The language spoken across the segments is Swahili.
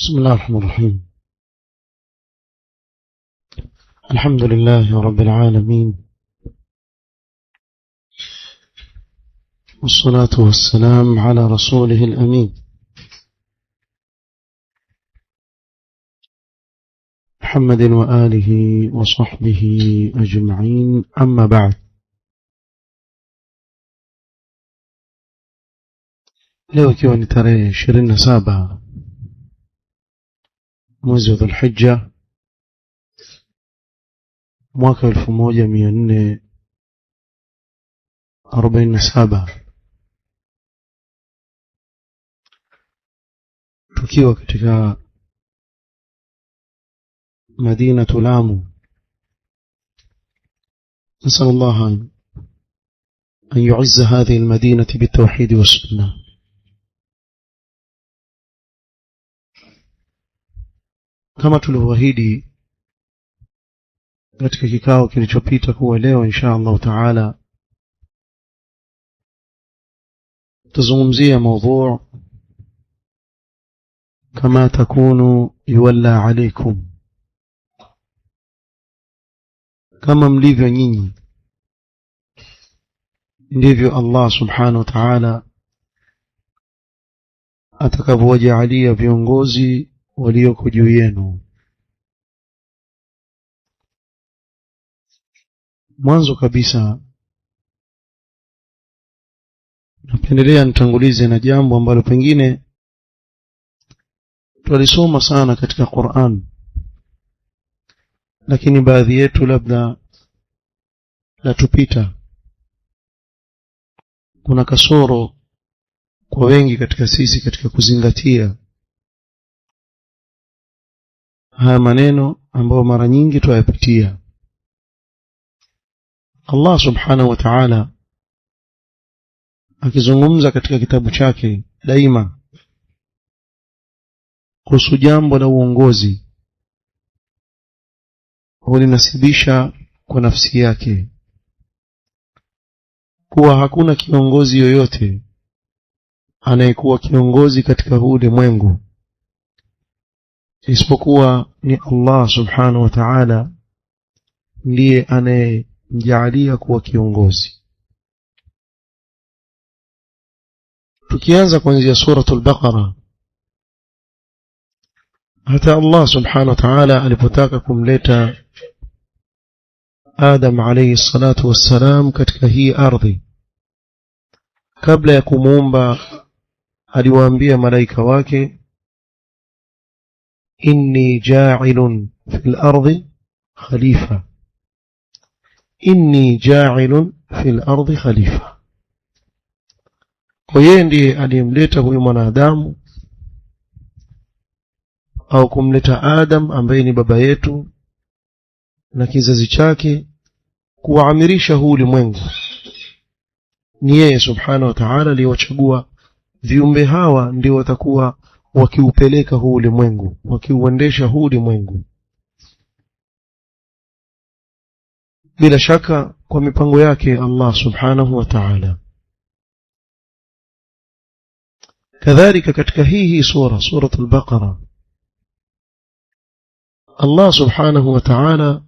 بسم الله الرحمن الرحيم. الحمد لله رب العالمين، والصلاة والسلام على رسوله الأمين محمد وآله وصحبه أجمعين، أما بعد. leo ikiwa ni tarehe 27 mwezi wa Dhulhijja mwaka 1447, tukiwa katika مدينة لامو. نسأل الله أن يعز هذه المدينة بالتوحيد والسنة. kama tulivyoahidi katika kikao kilichopita kuwa leo insha Allah taala tuzungumzia mada kama takunu yuwalla alaykum, kama mlivyo nyinyi ndivyo Allah subhanahu wa ta'ala atakavyowajalia viongozi walioko juu yenu. Mwanzo kabisa napendelea nitangulize na jambo ambalo pengine tulisoma sana katika Qur'an, lakini baadhi yetu labda latupita. Kuna kasoro kwa wengi katika sisi katika kuzingatia haya maneno ambayo mara nyingi tuyapitia. Allah subhanahu wa ta'ala akizungumza katika kitabu chake daima kuhusu jambo la uongozi hulinasibisha kwa nafsi yake, kuwa hakuna kiongozi yoyote anayekuwa kiongozi katika huu ulimwengu isipokuwa ni Allah subhanahu wa ta'ala ndiye anayemjalia kuwa kiongozi. Tukianza kuanzia suratul Baqara, hata Allah subhanahu wa ta'ala alipotaka kumleta Adam alayhi salatu wassalam katika hii ardhi, kabla ya kumuumba aliwaambia malaika wake, inni ja'ilun fil ardi khalifa, inni ja'ilun fil ardi khalifa. Kwa yeye ndiye aliyemleta huyu mwanadamu au kumleta Adam ambaye ni baba yetu na kizazi chake kuwaamirisha huu ulimwengu. Ni yeye subhanahu wa ta'ala aliyewachagua viumbe hawa ndio watakuwa wakiupeleka huu ulimwengu, wakiuendesha huu ulimwengu, bila shaka kwa mipango yake Allah subhanahu wa ta'ala. Kadhalika katika hii suratul Baqara, Allah subhanahu wa ta'ala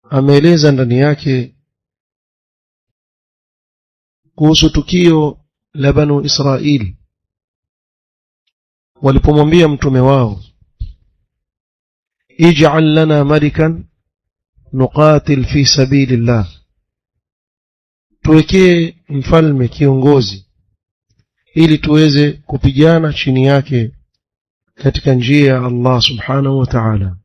ameeleza ndani yake kuhusu tukio la Banu Israili walipomwambia mtume wao, ij'al lana malikan nuqatil fi sabilillah, tuwekee mfalme kiongozi ili tuweze kupigana chini yake katika njia ya Allah subhanahu wa ta'ala.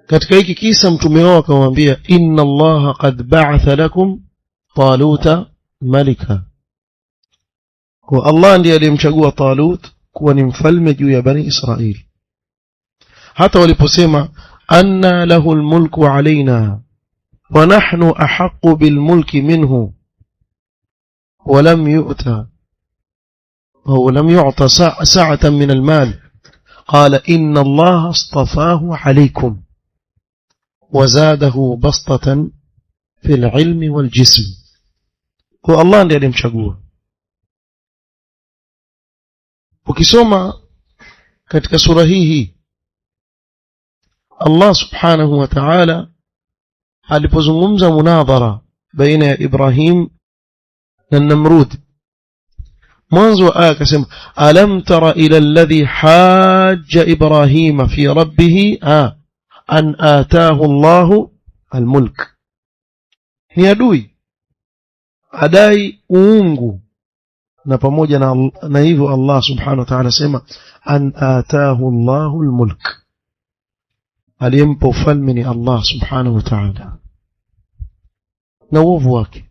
Katika hiki kisa mtume wao akamwambia, inna Allaha qad ba'atha lakum Taluta malika, kwa Allah ndiye aliyemchagua Talut kuwa ni mfalme juu ya Bani Israili. Hata waliposema anna lahu almulku alaina wa nahnu ahaqqu bilmulki minhu ولم يعطى ساعة من المال قال إن الله اصطفاه عليكم وزاده بسطة في العلم والجسم. kwa Allah ndiye alimchagua. ukisoma katika sura hii Allah subhanahu wa ta'ala alipozungumza munadhara baina ya Ibrahim na Namrud, mwanzo wa aya akasema alam tara ila alladhi hajja Ibrahima fi rabbih an ataahu Allahu almulk. Ni adui adai uungu, na pamoja na hivyo Allah subhanahu wa ta'ala sema an ataahu Allahu almulk, aliyempa ufalme ni Allah subhanahu wa ta'ala na uovu wake.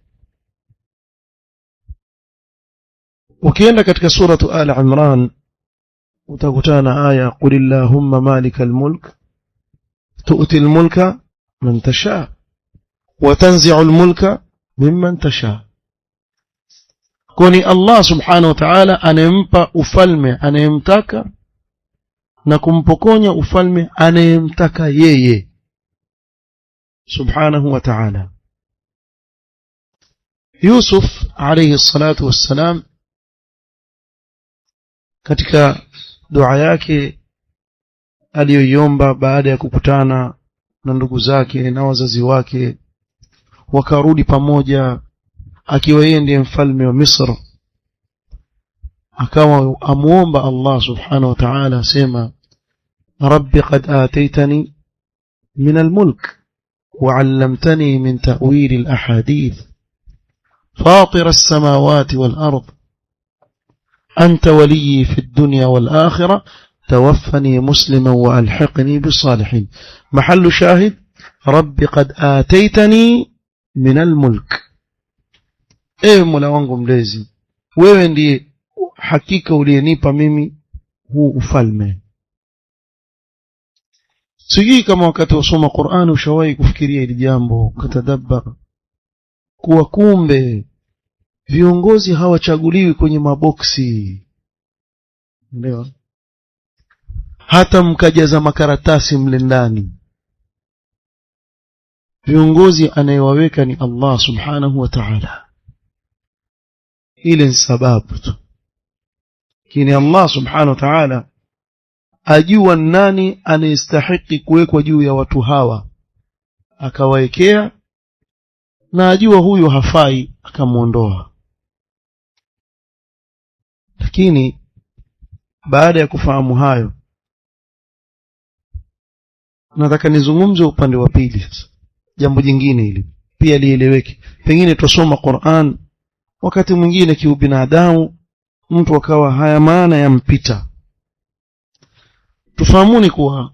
ukienda katika suratu Al-Imran utakutana aya qulillahumma malikal mulk tu'ti al-mulka man tasha wa tanzi'u al-mulka mimman tasha. Kwani Allah subhanahu wa ta'ala anempa ufalme anayemtaka na kumpokonya ufalme anayemtaka yeye subhanahu wa ta'ala. Yusuf alayhi salatu wassalam katika dua yake aliyoiomba baada ya kukutana na ndugu zake na wazazi wake wakarudi pamoja akiwa yeye ndiye mfalme wa Misri, akawa amuomba Allah subhanahu wa ta'ala sema rabbi qad ataitani min al-mulk wa 'allamtani min ta'wil al-ahadith fatir as-samawati wal-ard anta waliyyi fi ad-dunya wal-akhirah توفني مسلما وألحقني بالصالحين. محل شاهد رب قد آتيتني من الملك. Mola wangu mlezi, wewe ndiye hakika uliyenipa mimi huu ufalme. Sijui kama wakati usoma Qur'an ushawahi kufikiria hili jambo, ukatadabbar kuwa kumbe viongozi hawachaguliwi kwenye maboksi. Ndio hata mkajaza makaratasi mle ndani, viongozi anayewaweka ni Allah subhanahu wa ta'ala. Ile ni sababu tu, kini Allah subhanahu wa ta'ala ajua nani anayestahili kuwekwa juu ya watu hawa akawaekea, na ajua huyu hafai akamuondoa. Lakini baada ya kufahamu hayo, nataka nizungumze upande wa pili sasa, jambo jingine hili pia lieleweke. Pengine tusoma Qur'an wakati mwingine kiubinadamu mtu akawa haya maana yampita. Tufahamuni kuwa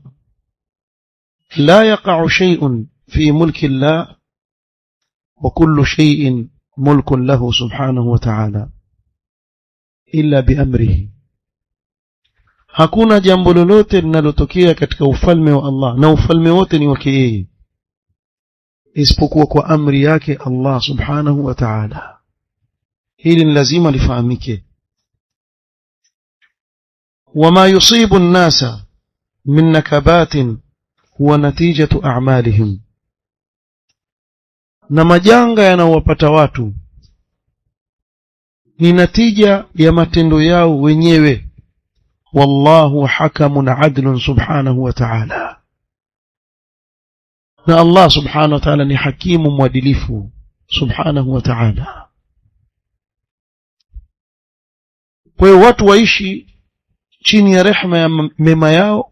la yaqa'u shay'un fi mulki Allah wa kullu shay'in mulkun lahu subhanahu wa ta'ala illa bi amrihi. Hakuna jambo lolote linalotokea katika ufalme wa Allah, na ufalme wote ni wake yeye, isipokuwa kwa amri yake Allah subhanahu wa ta'ala. Hili ni lazima lifahamike. Wama yusibu an-nasa min nakabatin huwa natijatu a'malihim, na majanga yanayowapata watu ni natija ya matendo yao wenyewe. والله حكم عدل سبحانه وتعالى. na Allah subhanahu wa ta'ala ni hakimu mwadilifu subhanahu wa ta'ala. Kwa hiyo watu waishi chini ya rehema ya mema yao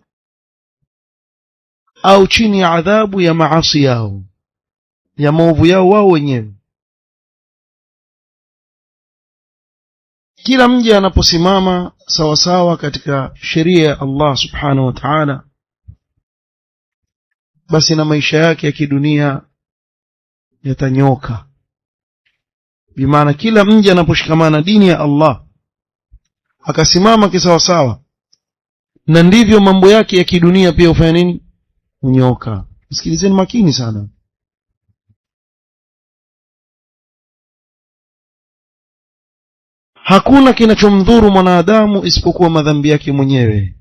au chini ya adhabu ya maasi yao, ya maovu yao wao wenyewe. Kila mja anaposimama sawa sawa katika sheria ya Allah subhanahu wa ta'ala, basi na maisha yake ya kidunia yatanyoka. Bimaana kila mja anaposhikamana dini ya Allah akasimama kisawa sawa, na ndivyo mambo yake ya kidunia pia hufanya nini? Unyoka. Sikilizeni makini sana. Hakuna kinachomdhuru mwanadamu isipokuwa madhambi yake mwenyewe,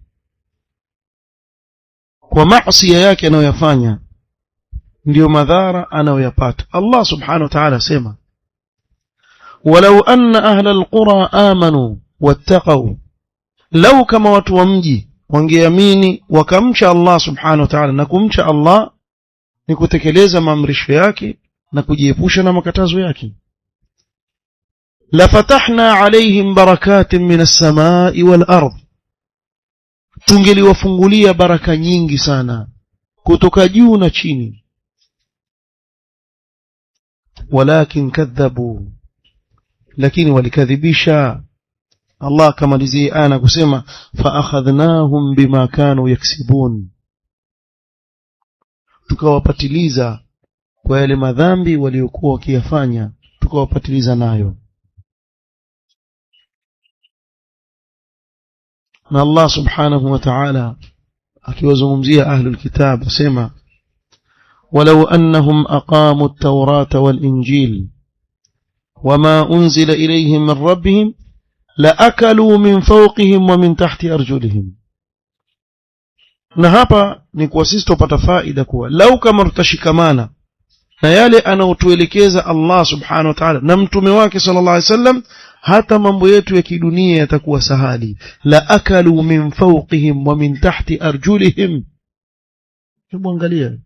kwa maasi yake anayoyafanya ndio madhara anayoyapata. Allah subhanahu wa ta'ala sema walau anna ahla alqura amanu wattaqu lau kama watu wa mji wangeamini wakamcha Allah subhanahu wa ta'ala, na kumcha Allah ni kutekeleza maamrisho yake na kujiepusha na makatazo yake, la fatahna alaihim barakatin minas samai wal ardh, tungeliwafungulia baraka nyingi sana kutoka juu na chini. Walakin kadhabu, lakini walikadhibisha. Allah kamalizia ana kusema fa akhadhnahum bima kanu yaksibun, tukawapatiliza kwa yale madhambi waliokuwa wakiyafanya, tukawapatiliza nayo. Na Allah subhanahu wa ta'ala akiwazungumzia ahlul kitab asema walau annahum aqamu at-taurata wal-injil wama unzila ilayhim min rabbihim la akalu min fawqihim wa min tahti arjulihim. Na hapa ni kwa sisi tupata faida kuwa lau kama tutashikamana na yale anaotuelekeza Allah subhanahu wa ta'ala na mtume wake sallallahu alaihi wasallam, hata mambo yetu ya kidunia yatakuwa sahali. La akalu min fawqihim wa min tahti arjulihim. Hebu angalia,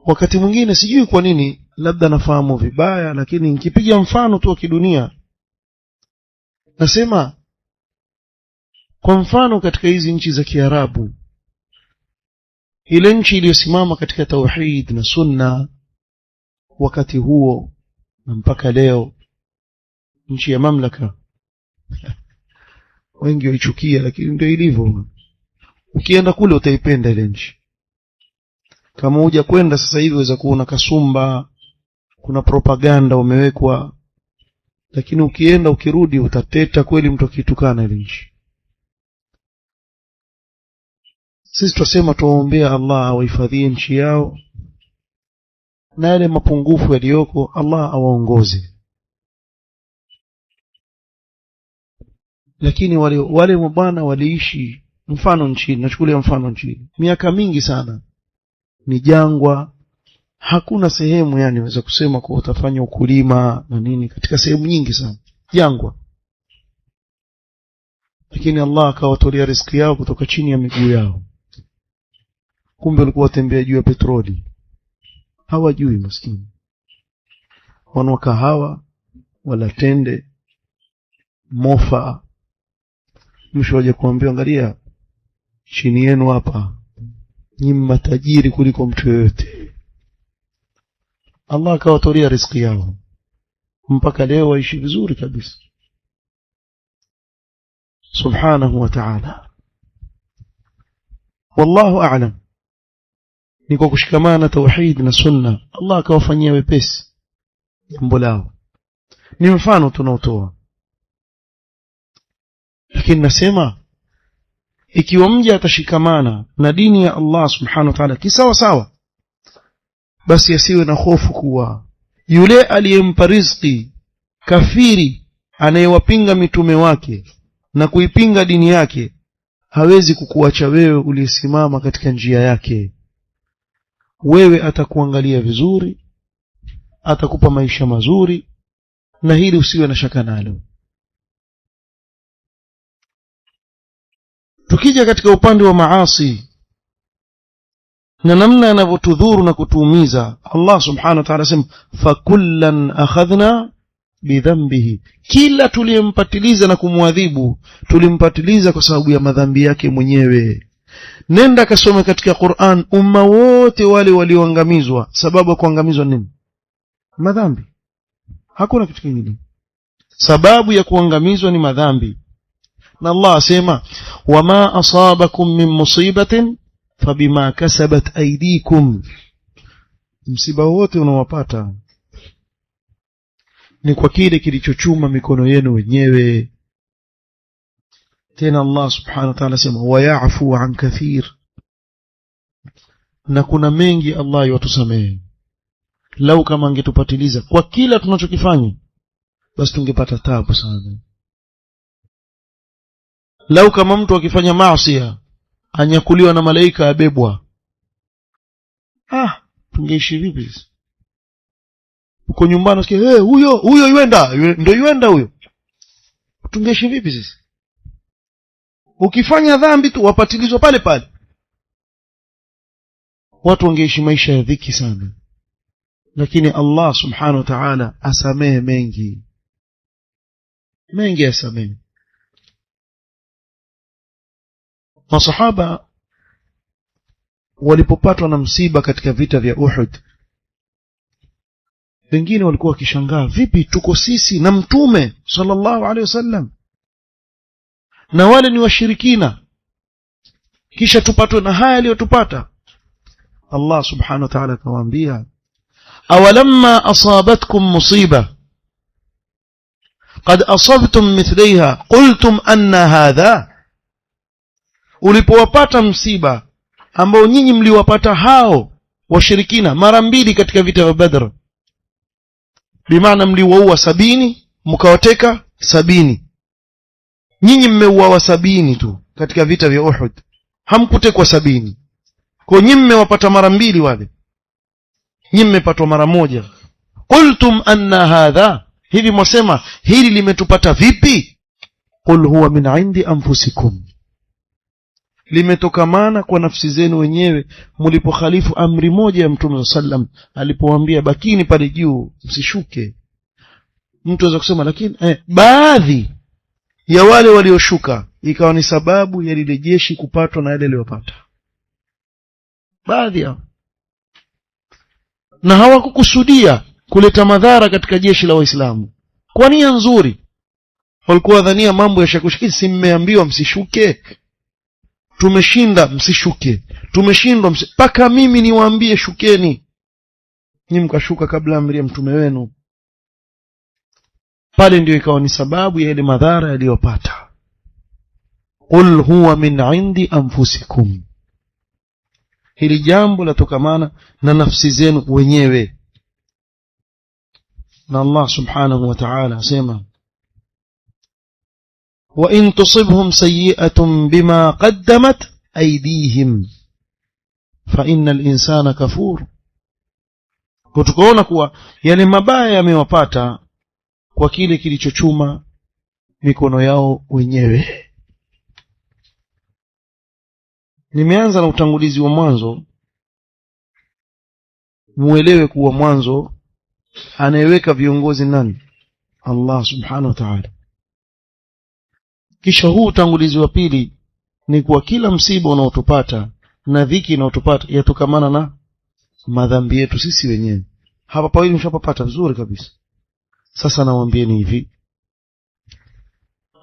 wakati mwingine sijui kwa nini, labda nafahamu vibaya, lakini nikipiga mfano tu wa kidunia nasema, kwa mfano katika hizi nchi za Kiarabu, ile nchi iliyosimama katika tauhid na sunna wakati huo na mpaka leo, nchi ya mamlaka, wengi waichukia, lakini ndio ilivyo. Ukienda kule utaipenda ile nchi. Kama huja kwenda sasa hivi waweza kuona kasumba, kuna propaganda umewekwa, lakini ukienda ukirudi utateta kweli mtu akitukana ile nchi. Sisi tusema tuombe Allah awahifadhie nchi yao na yale mapungufu yaliyoko Allah awaongoze. Lakini wale mabwana waliishi, mfano nchini, nachukulia mfano nchini, miaka mingi sana ni jangwa, hakuna sehemu yani waweza kusema kwa utafanya ukulima na nini, katika sehemu nyingi sana jangwa. Lakini Allah akawatolea riziki yao kutoka chini ya miguu yao. Kumbe walikuwa watembea juu ya petroli, hawajui maskini. Wanwa kahawa wala tende mofa, mwisho waje kuambia angalia chini yenu hapa ni matajiri kuliko mtu yoyote. Allah akawatolea riziki yao mpaka leo waishi vizuri kabisa subhanahu wa ta'ala. Wallahu a'lam. Ni kwa kushikamana tauhid na sunna Allah akawafanyia wepesi jambo lao. Ni mfano tunaotoa, lakini nasema ikiwa mja atashikamana na dini ya Allah subhanahu wa ta'ala kisawa sawa, basi asiwe na hofu kuwa yule aliyempa riziki kafiri anayewapinga mitume wake na kuipinga dini yake hawezi kukuacha wewe uliyesimama katika njia yake. Wewe atakuangalia vizuri, atakupa maisha mazuri, na hili usiwe na shaka nalo. Tukija katika upande wa maasi na namna anavyotudhuru na kutuumiza, Allah subhanahu wa ta'ala sema fakullan akhadhna bidhanbihi, kila tuliyempatiliza na kumwadhibu tulimpatiliza kwa sababu ya madhambi yake mwenyewe. Nenda kasome katika Qur'an, umma wote wale walioangamizwa, sababu ya kuangamizwa nini? Madhambi. Hakuna kitu kingine. Sababu ya kuangamizwa ni madhambi. Na Allah asema wama asabakum min musibatin fabima kasabat aydikum, msiba wote unaowapata ni kwa kile kilichochuma mikono yenu wenyewe. Tena Allah subhanahu wa ta'ala sema wa ya'fu an kathir, na kuna mengi Allah yutusamehe. Lau kama angetupatiliza kwa kila tunachokifanya, basi tungepata taabu sana. Lau kama mtu akifanya maasi anyakuliwa na malaika abebwa, tungeishi vipi? Uko nyumbani usikie huyo yuenda, ndio yuenda huyo, tungeishi vipi sisi? ukifanya dhambi tu wapatilizwa pale pale. Watu wangeishi maisha ya dhiki sana, lakini Allah subhanahu wa ta'ala asamehe mengi asamehe. Masahaba walipopatwa na msiba katika vita vya Uhud, wengine walikuwa wakishangaa, vipi tuko sisi na mtume sallallahu alaihi wasallam na wale ni washirikina, kisha tupatwe na haya aliyotupata? Allah subhanahu wa ta'ala akawaambia, awalamma asabatkum musiba qad asabtum mithlaiha qultum anna hadha, ulipowapata msiba ambao nyinyi mliwapata hao washirikina mara mbili katika vita vya Badr, bimaana mliwaua 70 mkawateka 70, nyinyi mmeuawa 70 tu katika vita vya Uhud, hamkutekwa 70. Kwa nyinyi mmewapata mara mbili, wale nyinyi mmepatwa mara moja. Qultum anna hadha, hivi mwasema hili limetupata vipi? Qul huwa min indi anfusikum, limetokamana kwa nafsi zenu wenyewe mlipokhalifu amri moja ya Mtume sallam alipowaambia bakini pale juu msishuke. Mtu aweza kusema lakini baadhi ya wale walioshuka ikawa ni sababu ya lile jeshi kupatwa na yale aliyopata baadhi yao, na hawakukusudia kuleta madhara katika jeshi la Waislamu kwa nia nzuri. Walikuwa dhania mambo ya shakushiki, si mmeambiwa msishuke, tumeshinda msishuke, tumeshindwa mpaka mimi niwaambie shukeni, nyinyi mkashuka kabla amri ya mtume wenu. Pale ndio ikawa ni sababu ya ile madhara yaliyopata. Qul huwa min indi anfusikum, hili jambo latokamana na nafsi zenu wenyewe. Na Allah subhanahu wa ta'ala asema, wa in tusibhum sayyi'atun bima qaddamat aydihim fa innal insana kafur. Tukaona kuwa yale mabaya yamewapata kwa kile kilichochuma mikono yao wenyewe. Nimeanza na utangulizi wa mwanzo, muelewe kuwa mwanzo anayeweka viongozi nani? Allah subhanahu wa ta'ala. Kisha huu utangulizi wa pili ni kuwa kila msiba unaotupata na dhiki inaotupata yatokamana na madhambi yetu sisi wenyewe. Hapa pawili mshapapata vizuri kabisa. Sasa nawaambieni hivi,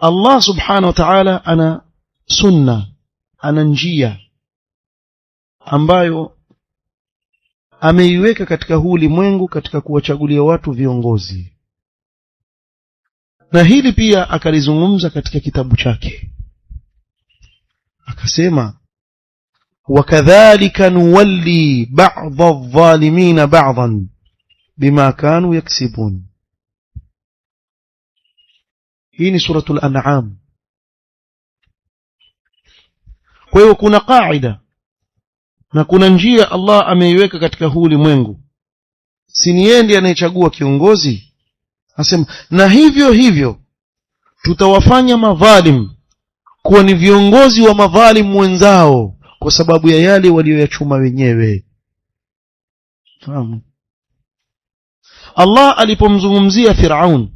Allah subhanahu wa ta'ala ana sunna, ana njia ambayo ameiweka katika huu ulimwengu katika kuwachagulia watu viongozi, na hili pia akalizungumza katika kitabu chake, akasema wakadhalika nuwalli ba'dha adh-dhalimina ba'dhan bima kanu yaksibun. Hii ni suratul An'am. Kwa hiyo kuna kaida na kuna njia Allah ameiweka katika huu ulimwengu, si ni yeye ndiye anayechagua kiongozi. Asema na hivyo hivyo tutawafanya madhalim kuwa ni viongozi wa madhalim wenzao kwa sababu ya yale walioyachuma wenyewe. Fahamu? Allah alipomzungumzia Firaun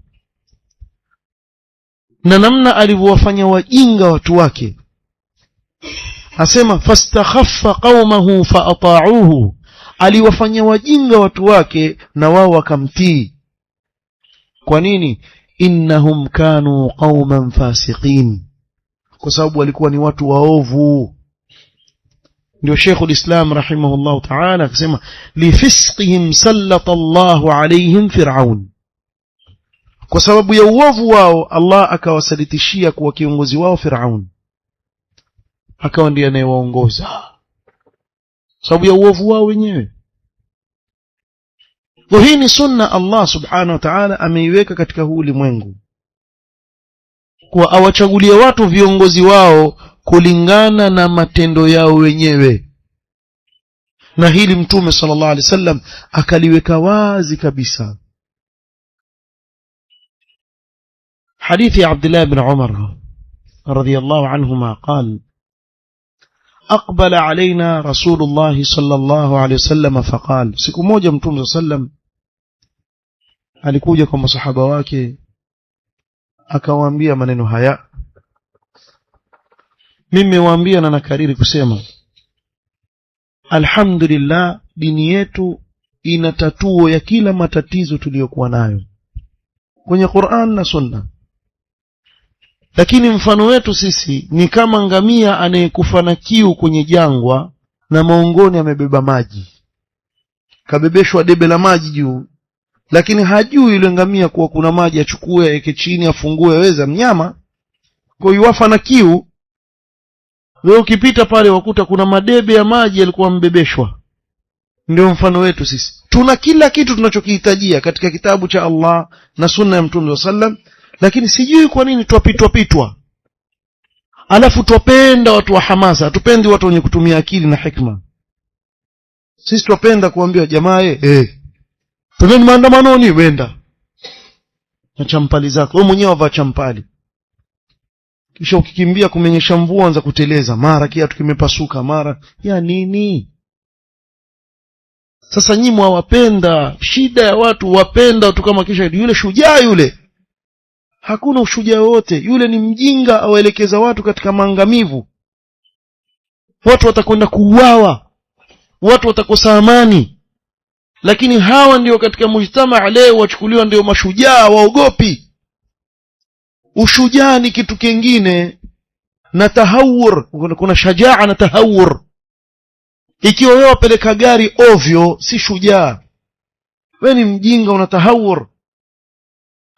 na namna alivyowafanya wajinga watu wake, asema fastakhaffa qaumahu faata'uhu, aliwafanya wajinga watu wake na wao wakamtii. Kwa nini? Innahum kanu qauman fasiqin, kwa sababu walikuwa ni watu waovu. Ndio Sheikhul Islam rahimahullah ta'ala akasema lifisqihim sallata Allahu alayhim Fir'aun, kwa sababu ya uovu wao Allah akawasalitishia kuwa kiongozi wao Firaun, akawa ndiye anayewaongoza sababu ya uovu wao wenyewe. Kwa hii ni sunna Allah subhanahu wa ta'ala ameiweka katika huu ulimwengu, kwa awachagulie watu viongozi wao kulingana na matendo yao wenyewe, na hili Mtume sallallahu alaihi wasallam akaliweka wazi kabisa. حديث عبد الله بن عمر رضي الله عنهما قال أقبل علينا رسول الله صلى الله عليه وسلم فقال siku moja mtume sallam alikuja kwa masahaba wake akawaambia maneno haya, mimi waambia na nakariri kusema alhamdulillah, dini yetu ina tatuo ya kila matatizo tuliyokuwa nayo kwenye Qur'an na Sunna. Lakini mfano wetu sisi ni kama ngamia anayekufa na kiu kwenye jangwa na maongoni amebeba maji, kabebeshwa debe la maji juu, lakini hajui yule ngamia kuwa kuna maji, achukue aweke chini afungue, weza mnyama kwa yuwafa na kiu. Wewe ukipita pale wakuta kuna madebe ya maji yalikuwa mbebeshwa. Ndio mfano wetu sisi, tuna kila kitu tunachokihitajia katika kitabu cha Allah na sunna ya Mtume sallam, lakini sijui kwa nini twapitwa. Alafu twapenda watu wa hamasa, hatupendi watu wenye kutumia akili na hikma. Sisi twapenda kuambia jamaa twendeni maandamanoni, wenda na champali zako, wewe mwenyewe wavaa champali, kisha ukikimbia kumenyesha mvua anza kuteleza, mara kiatu kimepasuka, mara ya nini? Sasa nyinyi mwapenda shida ya watu, wapenda watu kama kisha yule shujaa yule. Hakuna ushujaa wote, yule ni mjinga awaelekeza watu katika maangamivu. Watu watakwenda kuuawa, watu watakosa amani. Lakini hawa ndio katika mujtamaa leo wachukuliwa ndio mashujaa, waogopi. Ushujaa ni kitu kingine na tahawur, kuna shajaa na tahawur. Ikiwa wewe wapeleka gari ovyo si shujaa, wewe ni mjinga, una tahawur.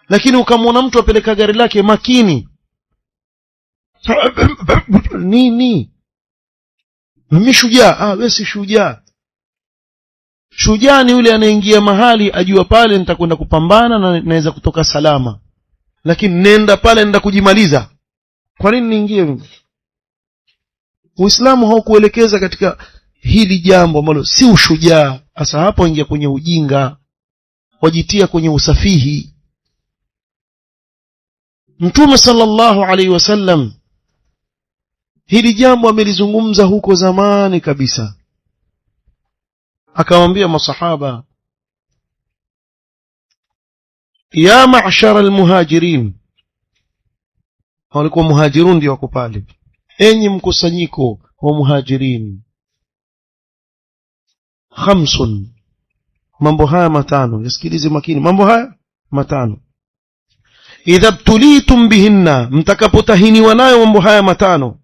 Lakini ukamwona mtu apeleka gari lake makini, nini? Mimi shujaa? Wewe si shujaa. Shujaa ni yule anaingia mahali ajua pale nitakwenda kupambana na naweza kutoka salama, lakini nenda pale nenda kujimaliza. Kwa nini niingie mimi? Uislamu haukuelekeza katika hili jambo ambalo si ushujaa. Hasa hapo ingia kwenye ujinga, wajitia kwenye usafihi. Mtume sallallahu alaihi wasallam hili jambo amelizungumza huko zamani kabisa, akawaambia masahaba, ya ma'shara almuhajirin, walikuwa muhajirun ndio wako pale, enyi mkusanyiko wa muhajirin, khamsun, mambo haya matano, yasikilize makini, mambo haya matano, idha btulitum bihinna, mtakapotahiniwa nayo mambo haya matano,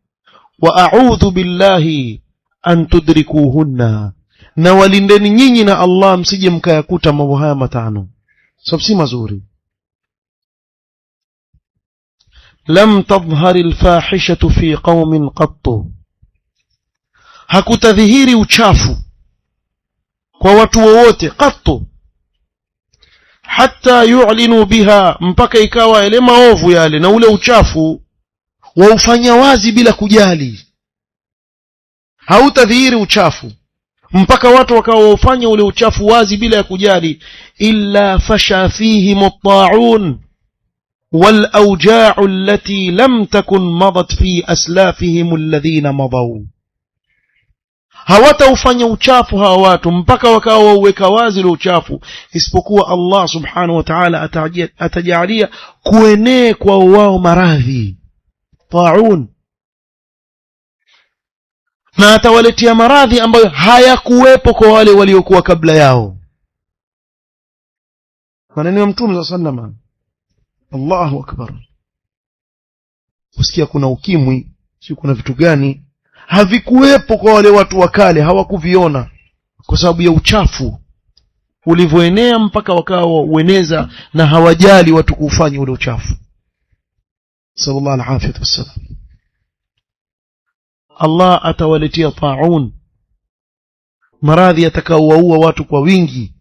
wa a'udhu billahi an tudrikuhunna, na walindeni nyinyi na Allah msije mkayakuta mambo haya matano, sababu si mazuri. Lam tadhhari alfahishatu fi qaumin qattu, hakutadhihiri uchafu kwa watu wowote, qattu, hatta yu'linu biha, mpaka ikawa ile maovu yale na ule uchafu waufanya wazi bila kujali. Hautadhihiri uchafu mpaka watu wakawa wafanya ule uchafu wazi bila ya kujali. Illa fasha fihim at-ta'un wal awja'u allati lam takun madat fi aslafihim alladhina madaw, hawataufanya uchafu hawa watu mpaka wakawa wauweka wazi ule uchafu, isipokuwa Allah subhanahu wa ta'ala atajalia kuenee kwa wao maradhi ta'un, na atawaletea maradhi ambayo hayakuwepo kwa wale waliokuwa kabla yao. Maneno ya Mtume sallallahu alaihi wasallam. Allahu akbar. Usikia kuna ukimwi, si kuna vitu gani havikuwepo kwa wale watu wa kale, hawakuviona kwa sababu ya uchafu ulivyoenea mpaka wakawa ueneza na hawajali watu kufanya ule uchafu. Sallallahu alaihi wasallam. Allah atawaletea ta'un, maradhi yatakaowaua watu kwa wingi,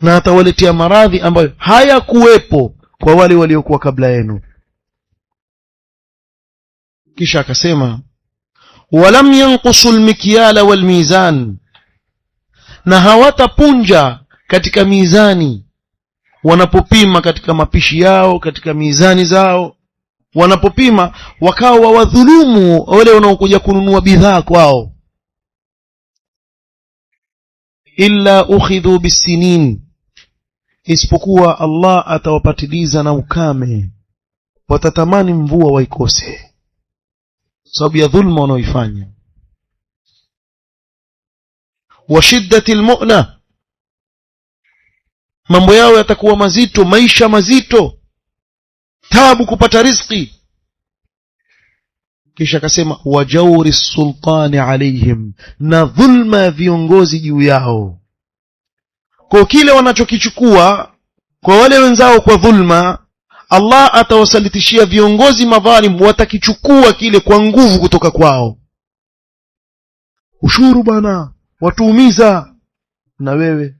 na atawaletea maradhi ambayo hayakuwepo kwa wale waliokuwa kabla yenu. Kisha akasema, walam yanqusul mikyala wal mizan, na hawatapunja katika mizani wanapopima katika mapishi yao, katika mizani zao, wanapopima wakawa wadhulumu wale wanaokuja kununua bidhaa kwao. Illa ukhidhu bisinin, isipokuwa Allah atawapatiliza na ukame, watatamani mvua waikose sababu ya dhulma wanaoifanya. Wa shiddatil mu'na, mambo yao yatakuwa mazito, maisha mazito, taabu kupata riziki. Kisha akasema wa jawri sultani alaihim, na dhulma ya viongozi juu yao. Kwa kile wanachokichukua kwa wale wenzao kwa dhulma, Allah atawasalitishia viongozi madhalim, watakichukua kile kwa nguvu kutoka kwao. Ushuru bana watuumiza, na wewe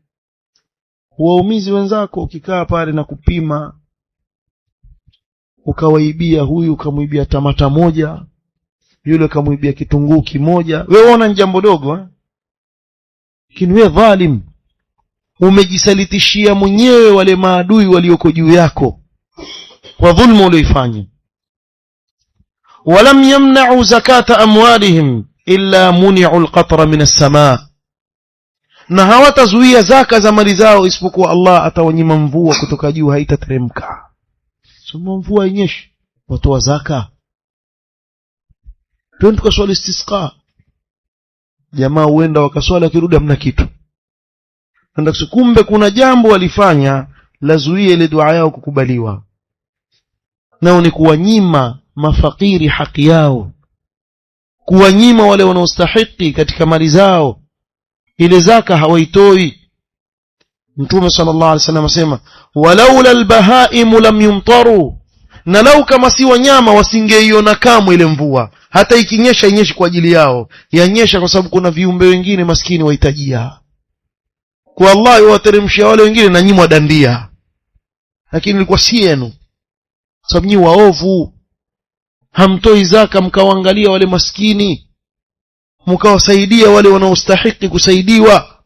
waumizi wenzako ukikaa pale na kupima, ukawaibia huyu kamuibia tamata moja, yule kamuibia kitunguu kimoja, wewe ona ni jambo dogo lakini wewe dhalim, umejisalitishia mwenyewe wale maadui walioko juu yako kwa dhulma ulioifanya. Walam yamna'u zakata amwalihim illa muni'u alqatra min as-samaa, na hawatazuia zaka za mali zao isipokuwa Allah atawanyima mvua kutoka juu, haitateremka. Soma mvua inyeshi, watoa zaka. Twende tukaswali istisqa, jamaa huenda wakaswali, akirudi hamna kitu. Ndio kumbe kuna jambo walifanya lazuia ile dua yao kukubaliwa, nao ni kuwanyima mafakiri haki yao, kuwanyima wale wanaostahili katika mali zao. Ile zaka hawaitoi. Mtume sallallahu alaihi wasallam asema walaula albahaimu lam yumtaru, na lau kama si wanyama wasingeiona kamwe ile mvua. Hata ikinyesha inyeshi kwa ajili yao, yanyesha kwa sababu kuna viumbe wengine maskini wahitajia. Kwa Allah yuwateremshia wale wengine na nyinyi mwadandia, lakini ilikuwa si yenu sababu nyinyi waovu, hamtoi zaka mkawaangalia wale maskini, mkawasaidia wale wanaostahili kusaidiwa.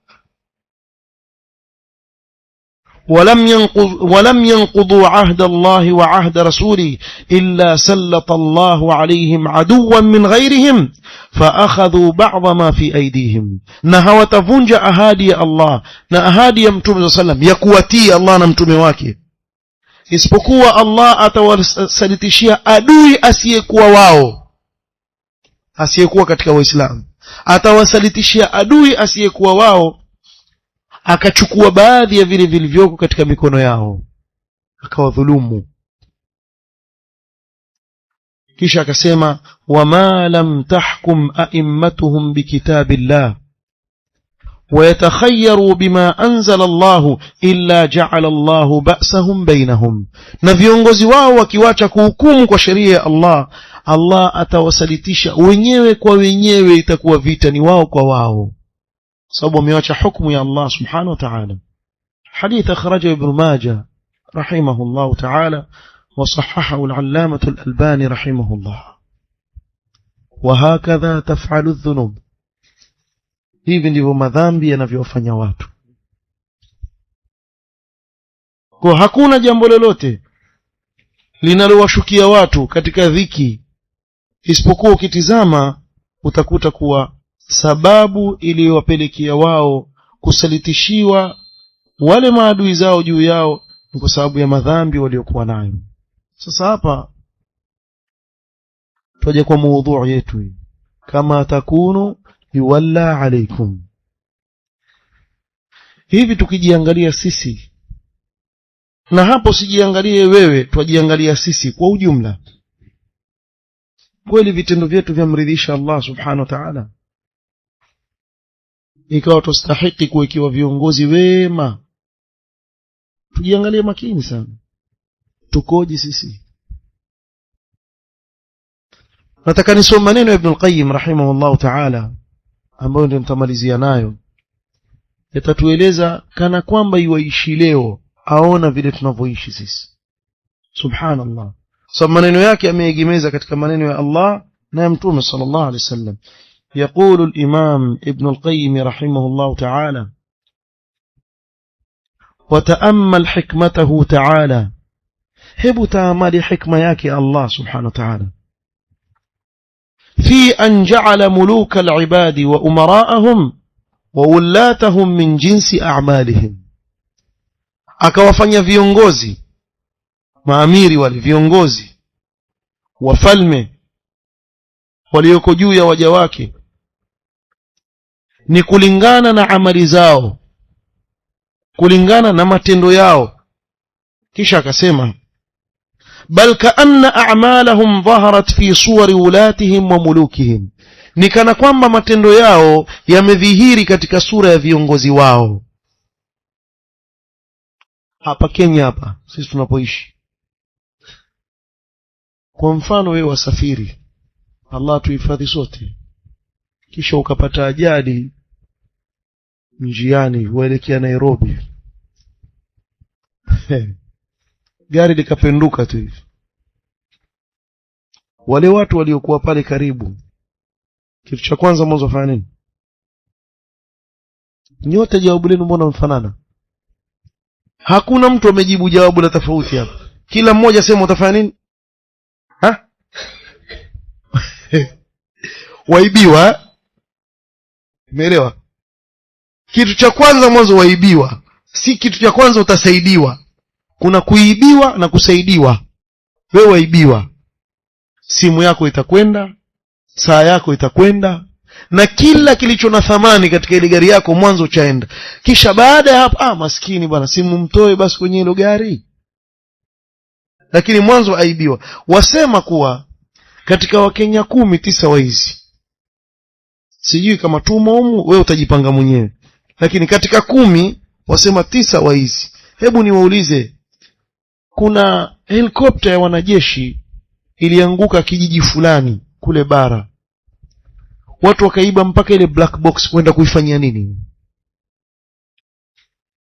ولم ينقضوا عهد الله وعهد رسوله إلا سلط الله عليهم عدوا من غيرهم فأخذوا بعض ما في أيديهم. نهوا تفنج أهادي الله نأهادي متوم صلى الله عليه وسلم يكواتي الله نمتوم واكي، isipokuwa Allah atawasalitishia adui asiyekuwa wao, asiyekuwa katika Waislamu. Atawasalitishia adui asiyekuwa wao, akachukua baadhi ya vile vilivyoko katika mikono yao, akawadhulumu. Kisha akasema wama lam tahkum a'immatuhum bikitabillah ويتخيروا بما أنزل الله إلا جعل الله بأسهم بينهم. na viongozi wao wakiwacha kuhukumu kwa sheria ya Allah, Allah atawasalitisha wenyewe kwa wenyewe, itakuwa vita ni wao kwa wao, sababu wamewacha hukumu ya Allah subhanahu wa ta'ala. Hadith akhrajahu Ibn Majah rahimahullah ta'ala wa sahahahu al-allamah al-Albani rahimahullah. Wa hakadha taf'alu adh-dhunub, hivi ndivyo madhambi yanavyofanya watu. Kwa hakuna jambo lolote linalowashukia watu katika dhiki isipokuwa ukitizama utakuta kuwa sababu iliyowapelekea wao kusalitishiwa wale maadui zao juu yao ni kwa sababu ya madhambi waliokuwa nayo. Sasa hapa tuje kwa mada yetu hii, kama takunu yuwalla alaikum. Hivi tukijiangalia sisi, na hapo sijiangalie wewe, tujiangalia sisi kwa ujumla, kweli vitendo vyetu vyamridhisha Allah subhanahu wa ta'ala? Ikawa tustahiki kuwekewa viongozi wema? Tujiangalie makini sana, tukoje sisi? Nataka nisome maneno ya Ibn al-Qayyim rahimahullah ta'ala ambayo ndio nitamalizia nayo, yatatueleza kana kwamba yuishi leo, aona vile tunavyoishi sisi. Subhanallah. So maneno yake ameegemeza katika maneno ya Allah na ya Mtume sallallahu alaihi wasallam. يقول الإمام ابن القيم رحمه الله تعالى وتأمل حكمته تعالى hebu taamali hikma yake Allah subhanahu wa ta'ala fi an ja'ala muluka al-ibadi wa umara'ahum wa ullatahum min jinsi a'malihim, akawafanya viongozi maamiri wale viongozi wafalme walioko juu ya waja wake ni kulingana na amali zao, kulingana na matendo yao. Kisha akasema bal kaanna a'malahum dhaharat fi suwari wulatihim wa mulukihim, ni kana kwamba matendo yao yamedhihiri katika sura ya viongozi wao. Hapa Kenya hapa sisi tunapoishi, kwa mfano wewe wasafiri, Allah tuhifadhi sote, kisha ukapata ajali njiani uelekea Nairobi gari likapenduka tu hivi, wale watu waliokuwa pale karibu, kitu cha kwanza mwanzo fanya nini? Nyote jawabu lenu mbona mfanana? Hakuna mtu amejibu jawabu la tofauti hapa, kila mmoja sema utafanya nini? Waibiwa. Umeelewa? Kitu cha kwanza mwanzo waibiwa, si kitu cha kwanza utasaidiwa. Kuna kuibiwa na kusaidiwa. Wewe waibiwa, simu yako itakwenda, saa yako itakwenda, na kila kilicho na thamani katika ile gari yako mwanzo chaenda. Kisha baada ya hapo, maskini bwana, simu mtoe basi kwenye ile gari. Lakini mwanzo aibiwa. Wasema kuwa katika Wakenya 10 9 waizi. Sijui kama tumo humu, wewe utajipanga mwenyewe. Lakini katika 10 wasema 9 waizi. Hebu niwaulize, kuna helikopta ya wanajeshi ilianguka kijiji fulani kule bara, watu wakaiba mpaka ile black box kwenda kuifanyia nini?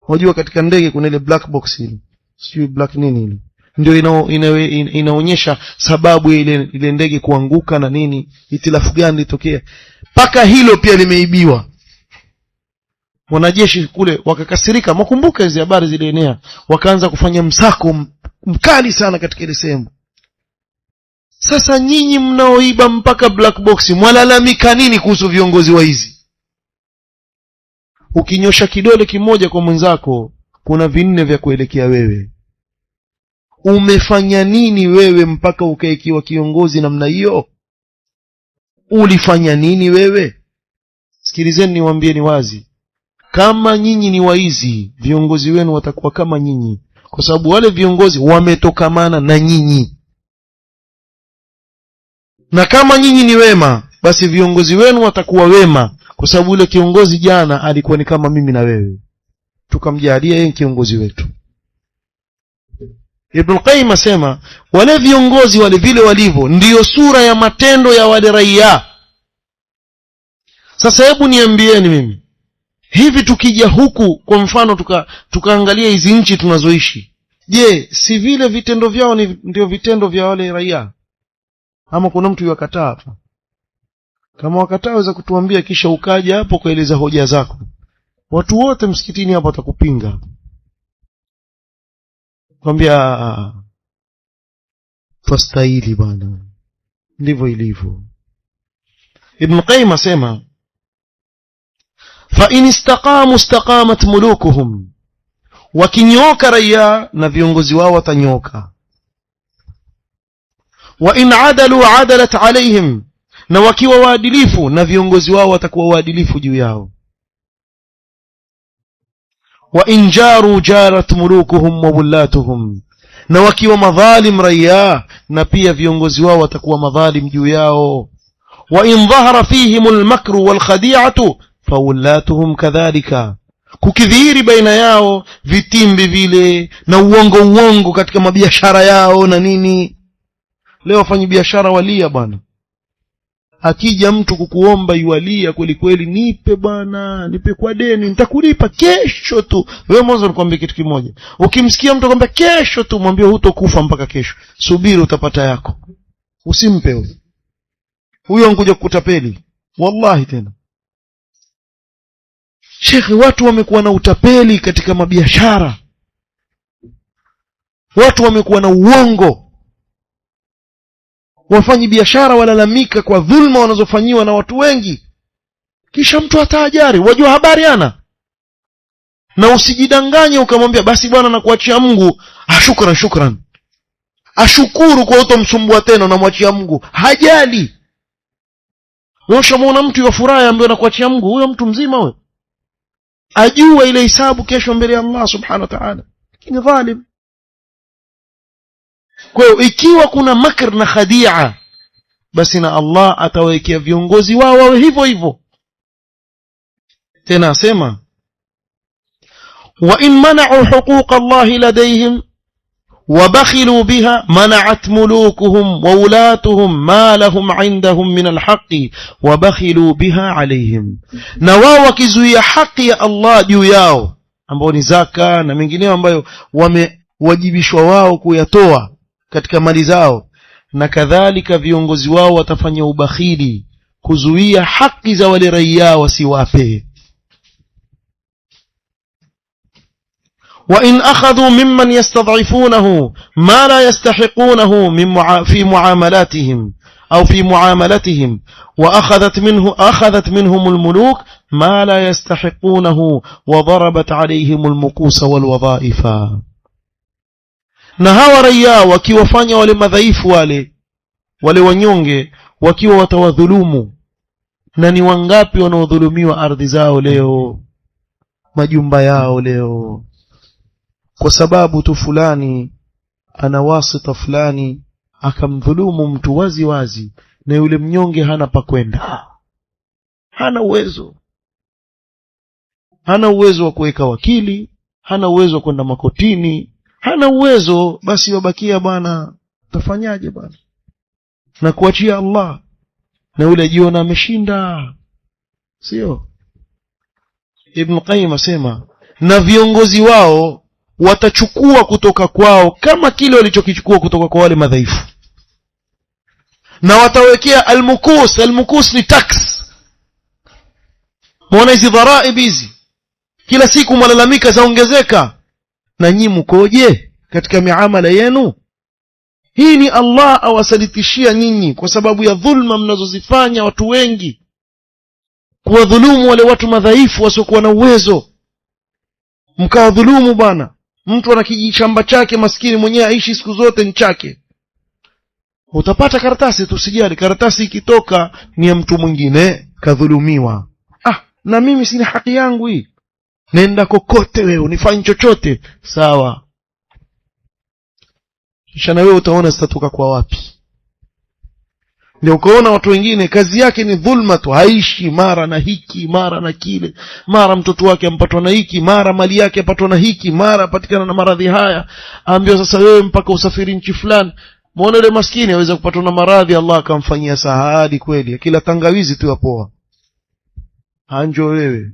Wajua katika ndege kuna ile black box ile, sio black nini ile, ndio inaonyesha sababu ile ndege kuanguka na nini, itilafu gani litokea. Paka hilo pia limeibiwa. Wanajeshi kule wakakasirika, mkumbuka hizo habari zilienea, wakaanza kufanya msako mkali sana katika ile sehemu. Sasa nyinyi mnaoiba mpaka black box, mwalalamika nini kuhusu viongozi wa hizi? Ukinyosha kidole kimoja kwa mwenzako, kuna 4 vya kuelekea wewe. Umefanya nini wewe mpaka ukaikiwa kiongozi namna hiyo? Ulifanya nini wewe? Sikilizeni niwaambie ni wazi, kama nyinyi ni waizi, viongozi wenu watakuwa kama nyinyi, kwa sababu wale viongozi wametokamana na nyinyi. Na kama nyinyi ni wema, basi viongozi wenu watakuwa wema, kwa sababu yule kiongozi jana alikuwa ni kama mimi na wewe, tukamjalia yeye kiongozi wetu. Ibn Qayyim asema wale viongozi wale vile walivyo ndiyo sura ya matendo ya wale raia. Sasa hebu niambieni mimi, hivi tukija huku kwa mfano tukaangalia hizi nchi tunazoishi, je, si vile vitendo vyao ndio vitendo vya wale raia? Ama kuna mtu yakataa hapa? Kama wakataa waweza kutuambia, kisha ukaja hapo kueleza hoja zako. Watu wote msikitini hapo watakupinga, kwambia twastahili bwana, ndivyo ilivyo. Ibn Qayyim asema fa in istaqamu istaqamat mulukuhum, wakinyoka raia na viongozi wao watanyoka. Wa in adalu adalat alaihim, na wakiwa waadilifu na viongozi wao watakuwa waadilifu juu yao. Wa in jaru jarat mulukuhum wa wulatuhum, na wakiwa madhalim raia na pia viongozi wao watakuwa madhalim juu yao. Wa in dhahara fihim almakru walkhadi'atu fawulatuhum kadhalika, kukidhiri baina yao vitimbi vile na uongo katika mabiashara yao na nini. Leo wafanyi biashara walia bwana, akija mtu kukuomba yualia kweli kweli, nipe bwana, nipe kwa deni, nitakulipa kesho tu. Wewe mwanzo nikwambie kitu kimoja, ukimsikia mtu akwambia kesho tu, mwambie hutokufa mpaka kesho, subiri utapata yako. Usimpe huyo ngoja kukutapeli, wallahi. Tena Sheikh, watu wamekuwa na utapeli katika mabiashara. watu wamekuwa na uongo, wafanyi biashara walalamika kwa dhulma wanazofanyiwa na watu wengi, kisha mtu ataajari, wajua habari ana. Na usijidanganye ukamwambia basi bwana nakuachia Mungu, shukran, ashukuru kwa utomsumbua tena, unamwachia Mungu, hajali. Wewe ushamuona mtu yafurahi ambaye anakuachia Mungu, huyo mtu mzima wewe, ajua ile hisabu kesho mbele ya Allah subhanahu wa ta'ala, lakini dhalim. Kwa hiyo ikiwa kuna makr na khadia, basi na Allah atawekea viongozi wao wawe hivyo hivyo. Tena asema wa in mana'u huquq Allah ladayhim wa bakhilu biha mana'at mulukuhum wa ulatuhum ma lahum 'indahum min alhaqqi wa bakhilu biha alayhim. Na wao wakizuia haki ya Allah juu yao, ambao ni zaka na mengineyo ambayo wamewajibishwa wao kuyatoa katika mali zao, na kadhalika viongozi wao watafanya ubakhili kuzuia haki za wale raia wasiwape. وإن أخذوا ممن يستضعفونه ما لا يستحقونه في معاملاتهم أو في معاملتهم أخذت منهم الملوك ما لا يستحقونه وضربت عليهم المكوس والوظائف. na hawa raia wakiwafanya wale madhaifu wale wanyonge, wakiwa watawadhulumu, na ni wangapi wanaodhulumiwa ardhi zao leo, majumba yao leo, kwa sababu tu fulani ana wasita fulani akamdhulumu mtu wazi wazi, na yule mnyonge hana pa kwenda, hana uwezo wa kuweka wakili, hana uwezo wa kwenda makotini, hana uwezo, basi wabakia bwana, tafanyaje bwana, na kuachia Allah, na yule jiona ameshinda, sio? Ibn Qayyim asema na viongozi wao watachukua kutoka kwao kama kile walichokichukua kutoka kwa wale madhaifu, na watawekea almukus ni tax. Muone hizi dharaib hizi, kila siku malalamika zaongezeka, na nyinyi mkoje katika miamala yenu? Hii ni Allah awasalitishia nyinyi kwa sababu ya dhulma mnazozifanya watu wengi, kuwadhulumu wale watu madhaifu wasiokuwa na uwezo. Mkawadhulumu bwana, mtu ana kijishamba chake maskini, mwenyewe aishi siku zote ni chake, utapata karatasi, tusijali, karatasi ikitoka ni ya mtu mwingine kadhulumiwa. Na mimi sina haki yangu hii, nenda kokote wewe unifanye chochote, sawa. Kisha na wewe utaona zitatoka kwa wapi. Ndio ukaona watu wengine kazi yake ni dhulma tu, haishi mara na hiki mara na kile, mara mtoto wake ampatwa na hiki, mara mali yake apatwa na hiki, mara patikana na maradhi haya, aambiwa sasa wewe mpaka usafiri nchi fulani. Muone yule maskini aweza kupatwa na maradhi, Allah akamfanyia sahadi kweli, kila tangawizi tu yapoa, hanjo wewe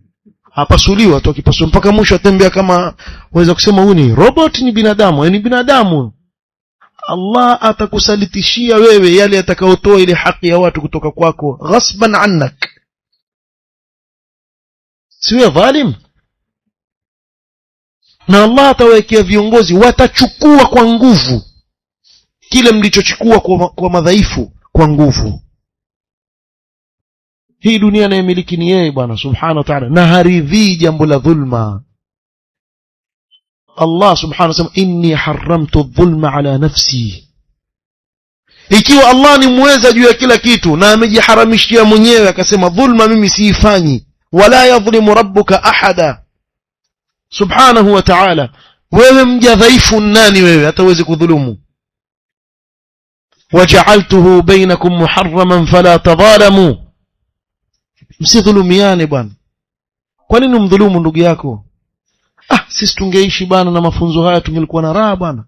hapasuliwa tu, akipasua mpaka mwisho atembea kama waweza kusema huyu ni robot, ni binadamu, ni binadamu. Allah atakusalitishia wewe yale atakayotoa ile haki ya watu kutoka kwako ghasban annak, siwe dhalim. Na Allah atawekea viongozi watachukua kwa nguvu kile mlichochukua kwa madhaifu kwa nguvu. Hii dunia inayomiliki ni yeye bwana subhanahu wa ta'ala, na haridhi jambo la dhulma. Allah subhanahu wa ta'ala inni haramtu dhulma ala nafsi. Ikiwa Allah ni muweza juu ya kila kitu na amejiharamishia mwenyewe akasema dhulma mimi siifanyi, wala yadhlimu rabbuka ahada subhanahu wa ta'ala, wewe mja dhaifu nani wewe hata uweze kudhulumu? waja'altuhu bainakum muharraman fala tadhalamu, msidhulumiane bwana. Kwa nini umdhulumu ndugu yako? Sisi tungeishi bwana na mafunzo haya tungelikuwa na raha bwana,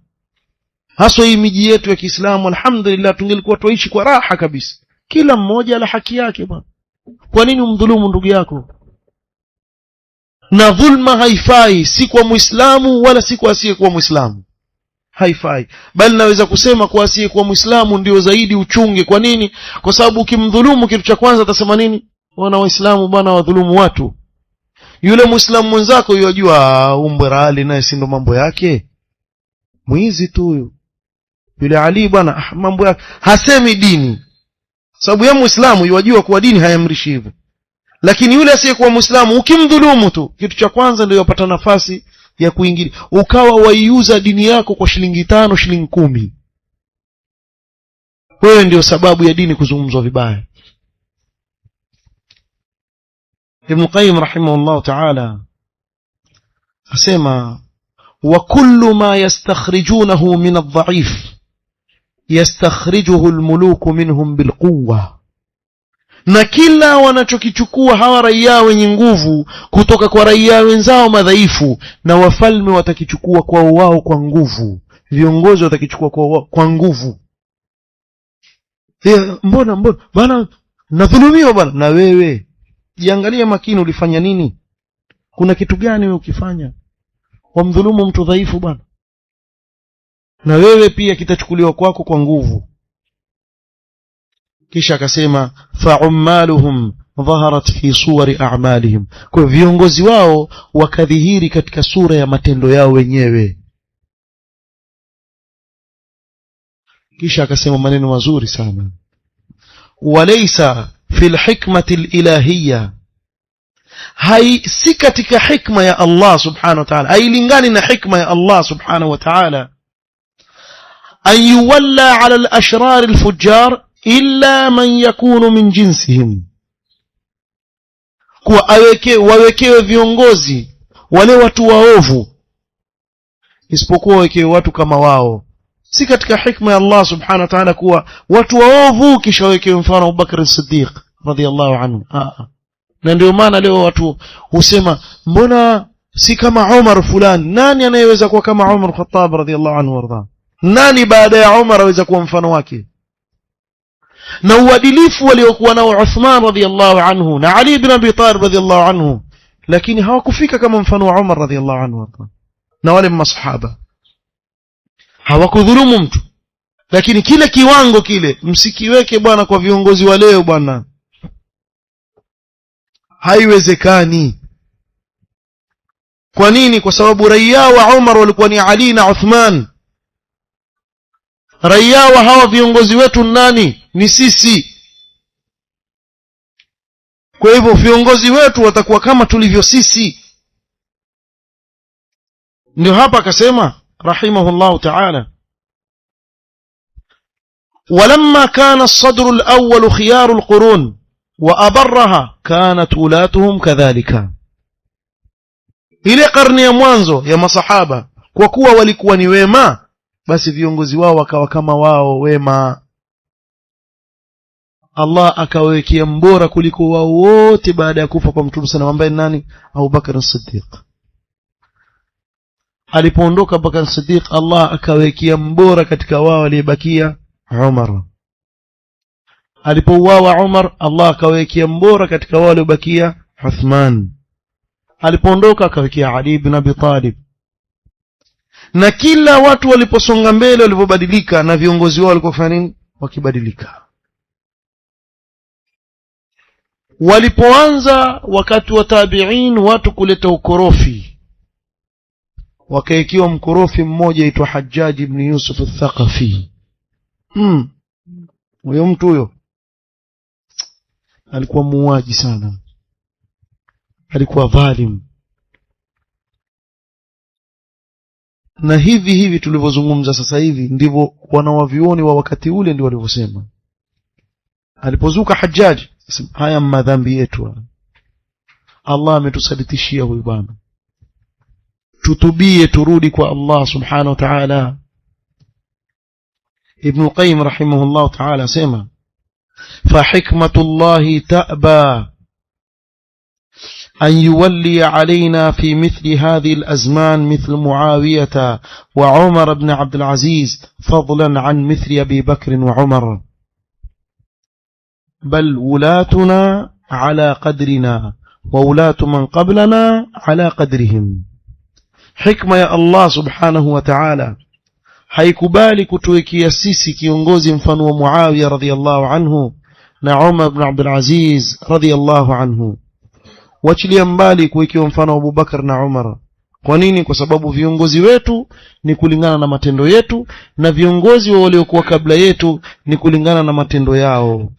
hasa hii miji yetu ya Kiislamu alhamdulillah, tungelikuwa tuishi kwa raha kabisa, kila mmoja ala haki yake bwana. Kwa nini umdhulumu ndugu yako? Na dhulma haifai, si kwa Muislamu wala si kwa asiyekuwa Muislamu, haifai. Bali naweza kusema kwa asiyekuwa Muislamu ndio zaidi uchunge. Kwa nini? Kwa sababu ukimdhulumu, kitu cha kwanza atasema nini? Wana Waislamu bwana wadhulumu watu. Yule Muislamu mwenzako yajua umbwe rali naye si ndo mambo yake, mwizi tu huyo. Yule Ali bwana mambo yake hasemi dini, sababu yeye Muislamu yajua kuwa dini hayamrishi hivyo. Lakini yule asiyekuwa Muislamu ukimdhulumu tu, kitu cha kwanza ndio yapata nafasi ya kuingilia, ukawa waiuza dini yako kwa shilingi 5 shilingi 10, wewe ndio sababu ya dini kuzungumzwa vibaya. Ibn Qayyim rahimahullah ta'ala asema wa kullu ma yastakhrijunahu min adh-dha'if yastakhrijuhu al-muluku minhum bilquwwa, na kila wanachokichukua hawa raia wenye nguvu kutoka kwa raia wenzao madhaifu, na wafalme watakichukua kwa wao kwa nguvu, viongozi watakichukua kwa nguvu. Mbona bwana nadhulumiwa bwana? Na wewe jiangalie makini, ulifanya nini? Kuna kitu gani wewe ukifanya wamdhulumu mtu dhaifu bwana? Na wewe pia kitachukuliwa kwako kwa nguvu. Kisha akasema fa'ummaluhum dhaharat fi suwari a'malihim, kwa viongozi wao wakadhihiri katika sura ya matendo yao wenyewe. Kisha akasema maneno mazuri sana, walaysa fil hikmati al-ilahiyya, si katika hikma ya Allah subhanahu wa ta'ala, hailingani na hikma ya Allah subhanahu wa ta'ala, an yuwalla ala al-ashrar al-fujjar illa man yakunu min jinsihim, kuwa wawekewe viongozi wale watu waovu isipokuwa wawekewe watu kama wao. Si katika hikma ya Allah subhanahu wa ta'ala kuwa watu waovu kisha wawekewe mfano Abu Bakr as-Siddiq radhiyallahu anhu. Na ndio maana leo watu husema mbona si kama Umar fulani? Nani anayeweza kuwa kama Umar Khattab radhiyallahu anhu warda? Nani baada ya Umar aweza kuwa mfano wake? Na uadilifu waliokuwa nao Uthman radhiyallahu anhu na Ali ibn Abi Talib radhiyallahu anhu, lakini hawakufika kama mfano wa Umar radhiyallahu anhu. Na wale masahaba hawakudhulumu mtu, lakini kile kiwango kile msikiweke bwana kwa viongozi wa leo bwana, haiwezekani. Kwa nini? Kwa sababu raia wa Umar walikuwa ni Ali na Uthman. Raia wa hawa viongozi wetu nani? Ni sisi. Kwa hivyo viongozi wetu watakuwa kama tulivyo sisi. Ndio hapa akasema rahimahullah ta'ala, walamma kana as-sadru al-awwal khiyaru al-qurun wa abarraha kanat ulatuhum kadhalika. Ile karne ya mwanzo ya masahaba kwa kuwa walikuwa ni wema, basi viongozi wao wakawa kama wao wema. Allah akawekea mbora kuliko wao wote baada ya kufa kwa Mtume sana, ambaye nani? Abu Bakr as-Siddiq. Alipoondoka Abu Bakr as-Siddiq, Allah akawekea mbora katika wao aliyebakia Umar. Alipouawa Umar, Allah akawekea mbora katika wao waliobakia Uthman. Alipoondoka akawekea Ali ibn Abi Talib. Na kila watu waliposonga mbele walipobadilika, na viongozi wao walikuwa kufanya nini? Wakibadilika. Walipoanza wakati wa tabi'in watu kuleta ukorofi, wakaekiwa mkorofi mmoja aitwa Hajjaj ibn Yusuf al-Thaqafi. Huyo mtu huyo alikuwa muuaji sana, alikuwa dhalim. Na hivi tulivyozungumza sasa hivi ndivyo wanawavioni wa wakati ule ndio walivyosema. Alipozuka Hajjaj, haya madhambi yetu, Allah ametusalitishia huyu bwana, tutubie turudi kwa Allah subhanahu wa ta'ala. Ibn Qayyim rahimahullah ta'ala sema fa hikmatullahi ta'ba أن يولي علينا في مثل هذه الأزمان مثل معاوية وعمر بن عبد العزيز فضلا عن مثل أبي بكر وعمر، بل ولاتنا على قدرنا وولاة من قبلنا على قدرهم. حكمة يا الله سبحانه وتعالى haikubali kutuwekea sisi kiongozi mfano wa Muawiya radhiyallahu anhu na Umar ibn Abdul Aziz radhiyallahu anhu, wachilia mbali kuwekewa mfano wa Abu Bakar na Umar, Kwa nini? Kwa sababu viongozi wetu ni kulingana na matendo yetu, na viongozi wa waliokuwa kabla yetu ni kulingana na matendo yao.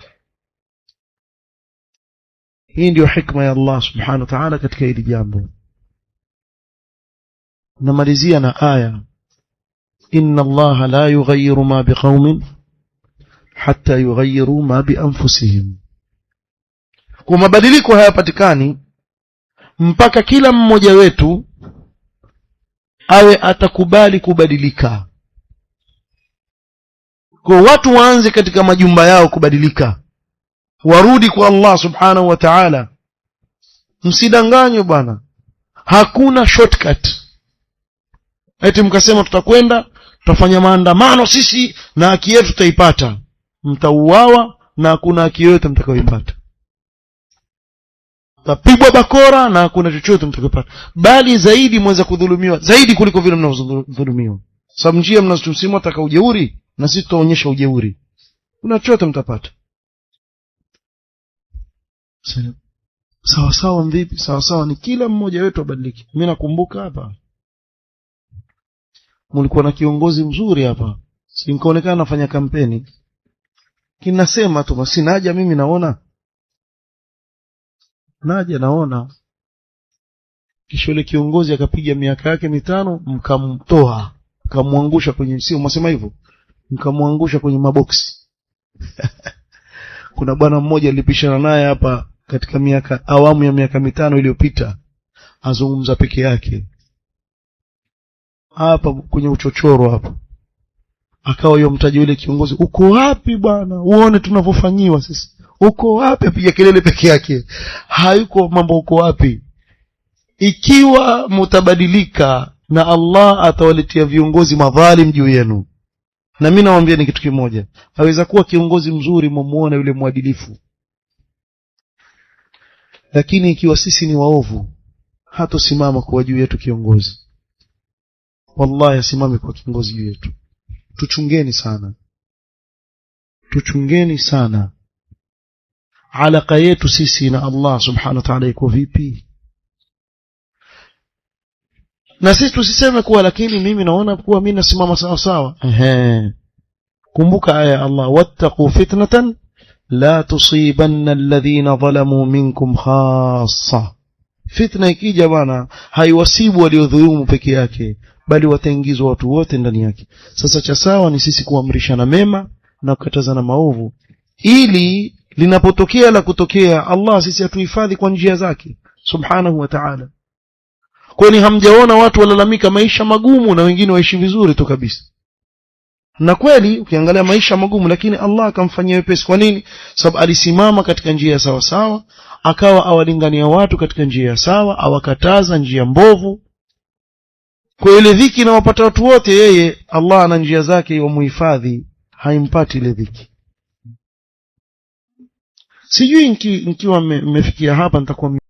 Hii ndio hikma ya Allah subhanahu wa ta'ala katika hili jambo. Namalizia na aya, inna Allah la yughayyiru ma biqaumin hatta yughayyiru ma bi anfusihim. Kwa mabadiliko hayapatikani mpaka kila mmoja wetu awe atakubali kubadilika. Kwa watu waanze katika majumba yao kubadilika, warudi kwa Allah subhanahu wa ta'ala. Msidanganywe bwana, hakuna shortcut. Eti mkasema tutakwenda tutafanya maandamano sisi na haki yetu tutaipata. Mtauawa na hakuna haki yoyote mtakayoipata. Tapigwa bakora na hakuna chochote mtakayopata, bali zaidi mweza kudhulumiwa zaidi kuliko vile mnavyodhulumiwa. Sababu njia mnazotusimwa taka ujeuri, na sisi tutaonyesha ujeuri. Kuna chochote mtapata. Sawa sawa vipi? Sawa sawa ni kila mmoja wetu abadilike. Mimi nakumbuka hapa mlikuwa na kiongozi mzuri hapa, si nikaonekana nafanya kampeni, kinasema tu basi naja mimi naona kisha yule kiongozi akapiga miaka yake 5, mkamtoa, mkamwangusha kwenye, sio msema hivyo, mkamwangusha kwenye maboksi. Kuna bwana mmoja alipishana naye hapa katika awamu ya miaka 5 iliyopita, azungumza peke yake hapa kwenye uchochoro hapa, akawa yomtaja yule kiongozi, uko wapi bwana, uone tunavyofanyiwa sisi, uko wapi? Apiga kelele peke yake, hayuko mambo uko wapi. Ikiwa mutabadilika na Allah atawaletea viongozi madhalim juu yenu. Na mimi nawaambia ni kitu kimoja, haweza kuwa kiongozi mzuri mumuone yule mwadilifu, lakini ikiwa sisi ni waovu hatosimama kwa juu yetu kiongozi. Wallahi asimame kwa kiongozi juu yetu. Tuchungeni sana alaka yetu sisi na Allah subhanahu wa ta'ala iko vipi. Na sisi tusiseme kuwa lakini mimi naona kuwa mimi nasimama sawa sawa. Kumbuka aya ya Allah, wattaqu fitnatan la tusibanna alladhina zalamu minkum khassa. Fitna ikija bana haiwasibu waliodhulumu peke yake, bali wataingizwa watu wote ndani yake. Sasa cha sawa ni sisi kuamrishana mema na kukatazana maovu, ili linapotokea la kutokea Allah sisi atuhifadhi kwa njia zake subhanahu wa ta'ala. Kwani hamjaona watu walalamika maisha magumu na wengine waishi vizuri tu kabisa? Na kweli ukiangalia maisha magumu, lakini Allah akamfanyia wepesi. Kwa nini? Sababu alisimama katika njia ya sawa sawa, akawa awalingania watu katika njia ya sawa, awakataza njia mbovu. Kwa ile dhiki na wapata watu wote, yeye Allah ana njia zake wa muhifadhi, haimpati ile dhiki. Sijui nikiwa mmefikia hapa nitakuwa